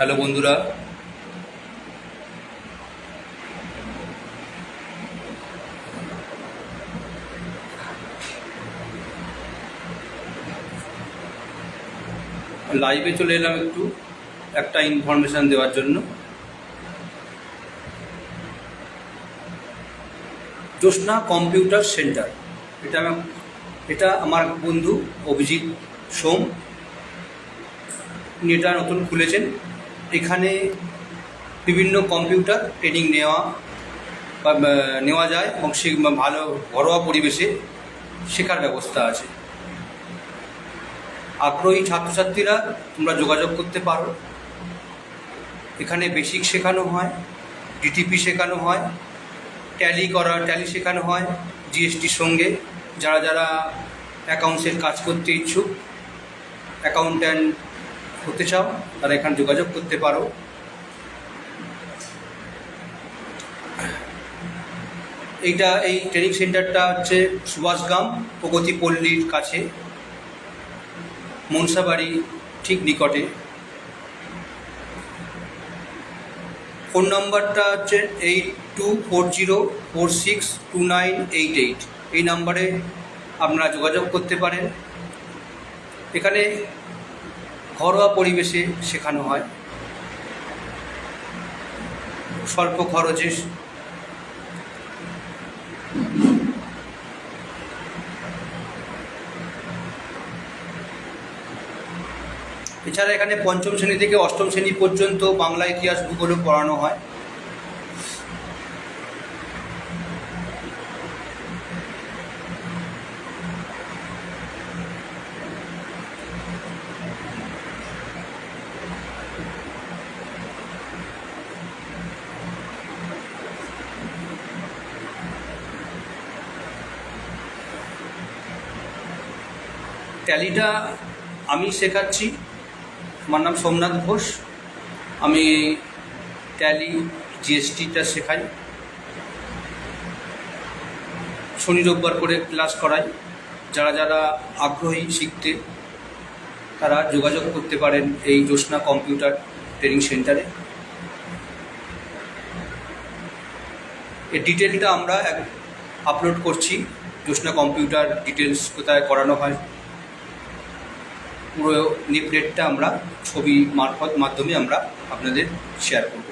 Hello বন্ধুরা, লাইভে চলে এলাম একটা ইনফরমেশান দেওয়ার জন্য। জ্যোৎস্না কম্পিউটার সেন্টার, এটা আমার বন্ধু অভিজিৎ সোম, উনি এটা নতুন খুলেছেন। এখানে বিভিন্ন কম্পিউটার ট্রেনিং নেওয়া যায় এবং সে ভালো ঘরোয়া পরিবেশে শেখার ব্যবস্থা আছে। আগ্রহী ছাত্রছাত্রীরা তোমরা যোগাযোগ করতে পারো। এখানে বেসিক শেখানো হয়, ডিটিপি শেখানো হয়, ট্যালি শেখানো হয় জিএসটির সঙ্গে। যারা অ্যাকাউন্টসের কাজ করতে ইচ্ছুক, অ্যাকাউন্ট্যান্ট হতে চাও, তারা এখানে যোগাযোগ করতে পারো। এই ট্রেনিং সেন্টারটা হচ্ছে সুভাষগ্রাম প্রগতি পল্লীর কাছে, মনসাবাড়ি ঠিক নিকটে। ফোন নম্বরটা হচ্ছে 8240462988। এই নাম্বারে আপনারা যোগাযোগ করতে পারেন। এখানে ঘরোয়া পরিবেশে শেখানো হয়, স্বল্প খরচে। এছাড়া এখানে পঞ্চম শ্রেণী থেকে অষ্টম শ্রেণী পর্যন্ত বাংলা, ইতিহাস, ভূগোলও পড়ানো হয়। ট্যালিটা আমি শেখাচ্ছি, আমার নাম সোমনাথ ঘোষ। আমি ট্যালি জিএসটিটা শেখাই, শনি রোববার করে ক্লাস করাই। যারা আগ্রহী শিখতে, তারা যোগাযোগ করতে পারেন এই জ্যোৎস্না কম্পিউটার ট্রেনিং সেন্টারে। এর ডিটেলটা আমরা আপলোড করছি। জ্যোৎস্না কম্পিউটার ডিটেলস কোথায় করানো হয়, পুরো লিফলেটটা আমরা ছবি মাধ্যমে আমরা আপনাদের শেয়ার করব।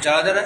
যারা